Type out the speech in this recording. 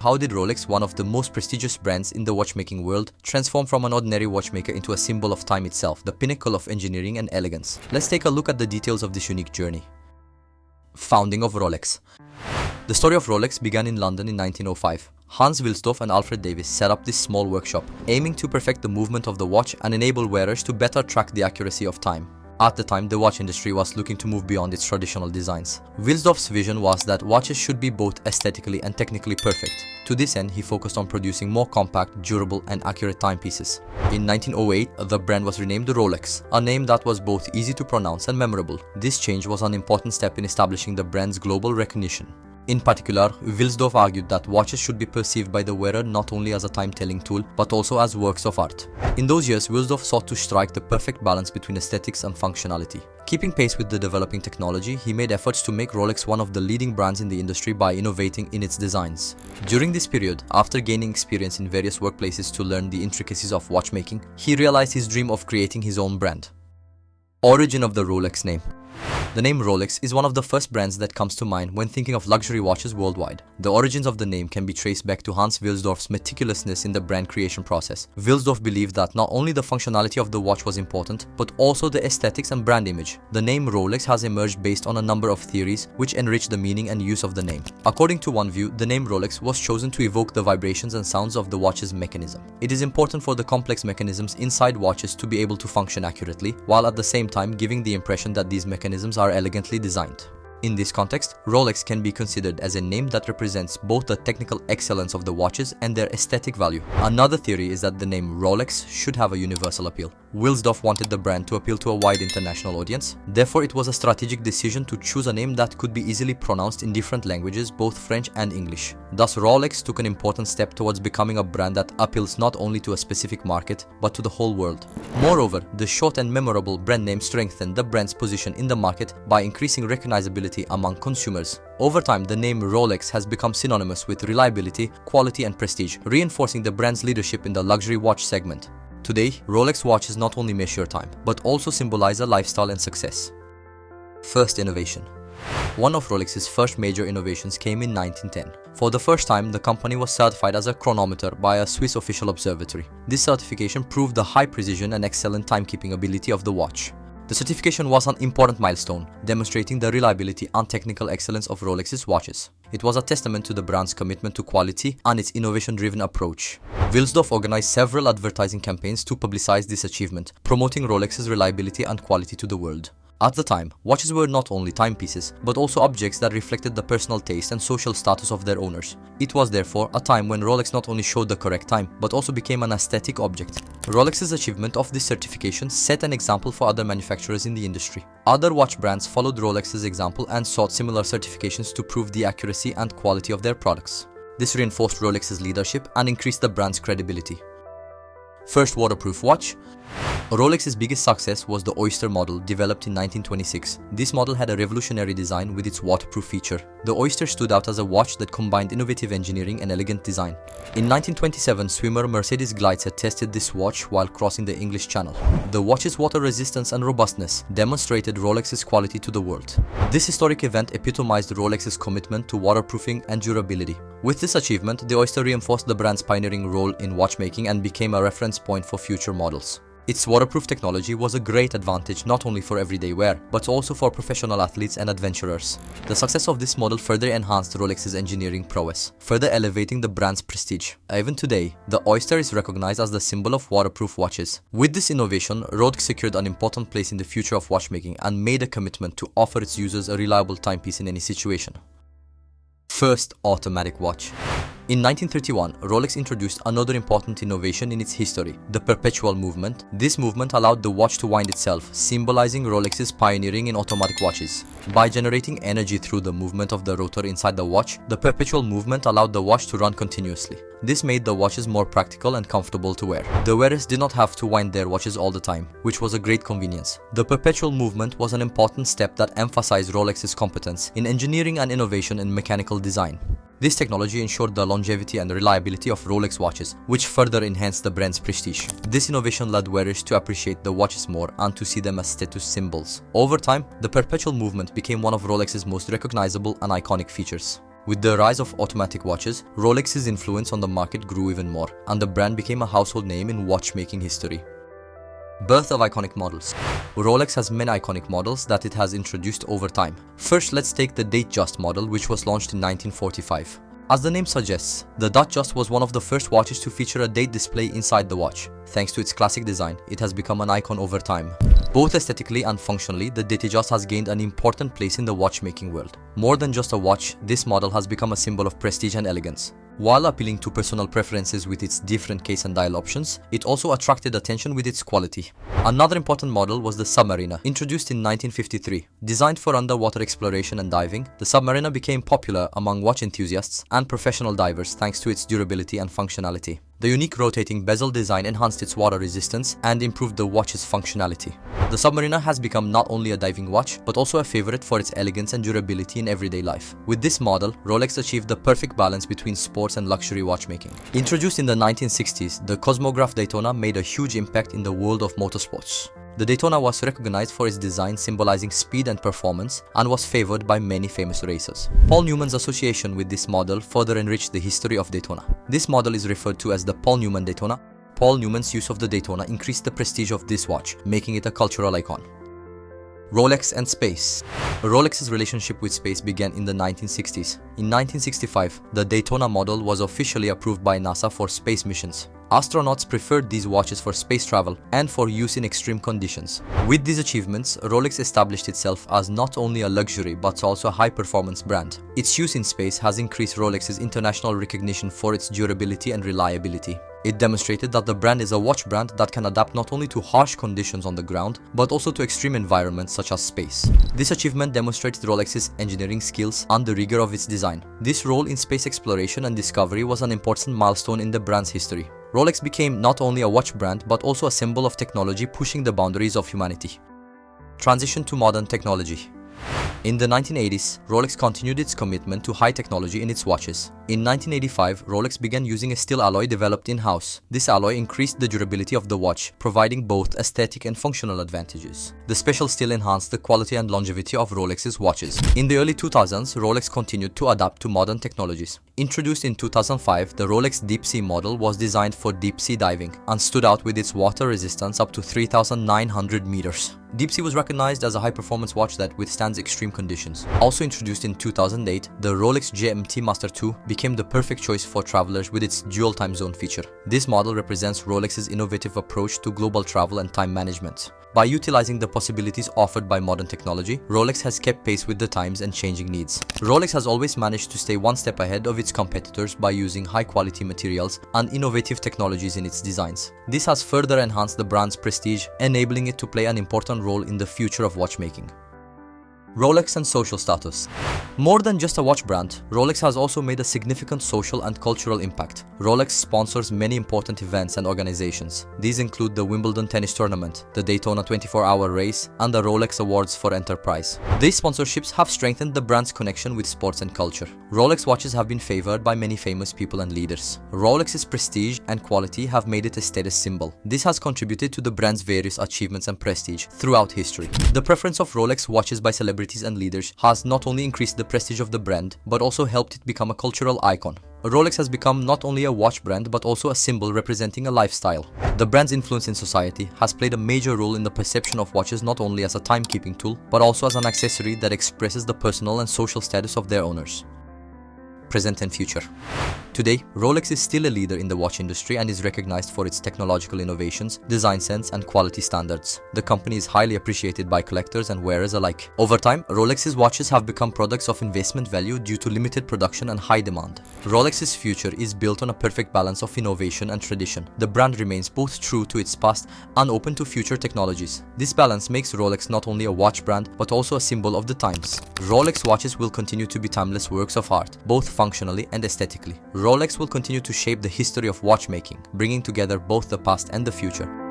how did Rolex, one of the most prestigious brands in the watchmaking world, transform from an ordinary watchmaker into a symbol of time itself, the pinnacle of engineering and elegance. Let's take a look at the details of this unique journey. Founding of Rolex. The story of Rolex began in London in 1905. Hans Wilsdorf and Alfred Davis set up this small workshop, aiming to perfect the movement of the watch and enable wearers to better track the accuracy of time. At the time, the watch industry was looking to move beyond its traditional designs. Wilsdorf's vision was that watches should be both aesthetically and technically perfect. To this end, he focused on producing more compact, durable, and accurate timepieces. In 1908, the brand was renamed Rolex, a name that was both easy to pronounce and memorable. This change was an important step in establishing the brand's global recognition. In particular, Wilsdorf argued that watches should be perceived by the wearer not only as a time-telling tool, but also as works of art. In those years, Wilsdorf sought to strike the perfect balance between aesthetics and functionality. Keeping pace with the developing technology, he made efforts to make Rolex one of the leading brands in the industry by innovating in its designs. During this period, after gaining experience in various workplaces to learn the intricacies of watchmaking, he realized his dream of creating his own brand. Origin of the Rolex name. The name Rolex is one of the first brands that comes to mind when thinking of luxury watches worldwide. The origins of the name can be traced back to Hans Wilsdorf's meticulousness in the brand creation process. Wilsdorf believed that not only the functionality of the watch was important, but also the aesthetics and brand image. The name Rolex has emerged based on a number of theories which enrich the meaning and use of the name. According to one view, the name Rolex was chosen to evoke the vibrations and sounds of the watch's mechanism. It is important for the complex mechanisms inside watches to be able to function accurately, while at the same time giving the impression that these mechanisms are elegantly designed. In this context, Rolex can be considered as a name that represents both the technical excellence of the watches and their aesthetic value. Another theory is that the name Rolex should have a universal appeal. Wilsdorf wanted the brand to appeal to a wide international audience. Therefore, it was a strategic decision to choose a name that could be easily pronounced in different languages, both French and English. Thus, Rolex took an important step towards becoming a brand that appeals not only to a specific market, but to the whole world. Moreover, the short and memorable brand name strengthened the brand's position in the market by increasing recognizability among consumers. Over time, the name Rolex has become synonymous with reliability, quality, and prestige, reinforcing the brand's leadership in the luxury watch segment. Today, Rolex watches not only measure time, but also symbolize a lifestyle and success. First innovation. One of Rolex's first major innovations came in 1910. For the first time, the company was certified as a chronometer by a Swiss official observatory. This certification proved the high precision and excellent timekeeping ability of the watch. The certification was an important milestone, demonstrating the reliability and technical excellence of Rolex's watches. It was a testament to the brand's commitment to quality and its innovation-driven approach. Wilsdorf organized several advertising campaigns to publicize this achievement, promoting Rolex's reliability and quality to the world. At the time, watches were not only timepieces, but also objects that reflected the personal taste and social status of their owners. It was therefore a time when Rolex not only showed the correct time, but also became an aesthetic object. Rolex's achievement of this certification set an example for other manufacturers in the industry. Other watch brands followed Rolex's example and sought similar certifications to prove the accuracy and quality of their products. This reinforced Rolex's leadership and increased the brand's credibility. First waterproof watch. Rolex's biggest success was the Oyster model, developed in 1926. This model had a revolutionary design with its waterproof feature. The Oyster stood out as a watch that combined innovative engineering and elegant design. In 1927, swimmer Mercedes Gleitzer tested this watch while crossing the English Channel. The watch's water resistance and robustness demonstrated Rolex's quality to the world. This historic event epitomized Rolex's commitment to waterproofing and durability. With this achievement, the Oyster reinforced the brand's pioneering role in watchmaking and became a reference point for future models. Its waterproof technology was a great advantage not only for everyday wear, but also for professional athletes and adventurers. The success of this model further enhanced Rolex's engineering prowess, further elevating the brand's prestige. Even today, the Oyster is recognized as the symbol of waterproof watches. With this innovation, Rolex secured an important place in the future of watchmaking and made a commitment to offer its users a reliable timepiece in any situation. First automatic watch. In 1931, Rolex introduced another important innovation in its history, the perpetual movement. This movement allowed the watch to wind itself, symbolizing Rolex's pioneering in automatic watches. By generating energy through the movement of the rotor inside the watch, the perpetual movement allowed the watch to run continuously. This made the watches more practical and comfortable to wear. The wearers did not have to wind their watches all the time, which was a great convenience. The perpetual movement was an important step that emphasized Rolex's competence in engineering and innovation in mechanical design. This technology ensured the longevity and reliability of Rolex watches, which further enhanced the brand's prestige. This innovation led wearers to appreciate the watches more and to see them as status symbols. Over time, the perpetual movement became one of Rolex's most recognizable and iconic features. With the rise of automatic watches, Rolex's influence on the market grew even more, and the brand became a household name in watchmaking history. Birth of iconic models. Rolex has many iconic models that it has introduced over time. First, let's take the datejust model, which was launched in 1945. As the name suggests, the datejust was one of the first watches to feature a date display inside the watch. Thanks to its classic design, it has become an icon over time. Both aesthetically and functionally, the datejust has gained an important place in the watchmaking world. More than just a watch, this model has become a symbol of prestige and elegance. While appealing to personal preferences with its different case and dial options, it also attracted attention with its quality. Another important model was the submariner, introduced in 1953. Designed for underwater exploration and diving, the submariner became popular among watch enthusiasts and professional divers thanks to its durability and functionality. The unique rotating bezel design enhanced its water resistance and improved the watch's functionality. The submariner has become not only a diving watch, but also a favorite for its elegance and durability in everyday life. With this model, Rolex achieved the perfect balance between sports and luxury watchmaking. Introduced in the 1960s, the Cosmograph Daytona made a huge impact in the world of motorsports. The Daytona was recognized for its design symbolizing speed and performance and was favored by many famous racers. Paul Newman's association with this model further enriched the history of Daytona. This model is referred to as the Paul Newman Daytona. Paul Newman's use of the Daytona increased the prestige of this watch, making it a cultural icon. Rolex and space. Rolex's relationship with space began in the 1960s. In 1965, the Daytona model was officially approved by NASA for space missions. Astronauts preferred these watches for space travel and for use in extreme conditions. With these achievements, Rolex established itself as not only a luxury but also a high-performance brand. Its use in space has increased Rolex's international recognition for its durability and reliability. It demonstrated that the brand is a watch brand that can adapt not only to harsh conditions on the ground, but also to extreme environments such as space. This achievement demonstrated Rolex's engineering skills and the rigor of its design. This role in space exploration and discovery was an important milestone in the brand's history. Rolex became not only a watch brand, but also a symbol of technology pushing the boundaries of humanity. Transition to modern technology. In the 1980s, Rolex continued its commitment to high technology in its watches. In 1985, Rolex began using a steel alloy developed in-house. This alloy increased the durability of the watch, providing both aesthetic and functional advantages. The special steel enhanced the quality and longevity of Rolex's watches. In the early 2000s, Rolex continued to adapt to modern technologies. Introduced in 2005, the Rolex Deep Sea model was designed for deep sea diving and stood out with its water resistance up to 3,900 meters. Deep Sea was recognized as a high-performance watch that withstands extreme conditions. Also introduced in 2008, the Rolex GMT Master 2 became the perfect choice for travelers with its dual time zone feature. This model represents Rolex's innovative approach to global travel and time management. By utilizing the possibilities offered by modern technology, Rolex has kept pace with the times and changing needs. Rolex has always managed to stay one step ahead of its competitors by using high-quality materials and innovative technologies in its designs. This has further enhanced the brand's prestige, enabling it to play an important role in the future of watchmaking. Rolex and social status. More than just a watch brand, Rolex has also made a significant social and cultural impact. Rolex sponsors many important events and organizations. These include the Wimbledon tennis tournament, the Daytona 24-hour race, and the Rolex Awards for Enterprise. These sponsorships have strengthened the brand's connection with sports and culture. Rolex watches have been favored by many famous people and leaders. Rolex's prestige and quality have made it a status symbol. This has contributed to the brand's various achievements and prestige throughout history. The preference of Rolex watches by celebrities and leaders has not only increased the prestige of the brand, but also helped it become a cultural icon. Rolex has become not only a watch brand, but also a symbol representing a lifestyle. The brand's influence in society has played a major role in the perception of watches not only as a timekeeping tool, but also as an accessory that expresses the personal and social status of their owners. Present and future. Today, Rolex is still a leader in the watch industry and is recognized for its technological innovations, design sense, and quality standards. The company is highly appreciated by collectors and wearers alike. Over time, Rolex's watches have become products of investment value due to limited production and high demand. Rolex's future is built on a perfect balance of innovation and tradition. The brand remains both true to its past and open to future technologies. This balance makes Rolex not only a watch brand, but also a symbol of the times. Rolex watches will continue to be timeless works of art, both functionally and aesthetically. Rolex will continue to shape the history of watchmaking, bringing together both the past and the future.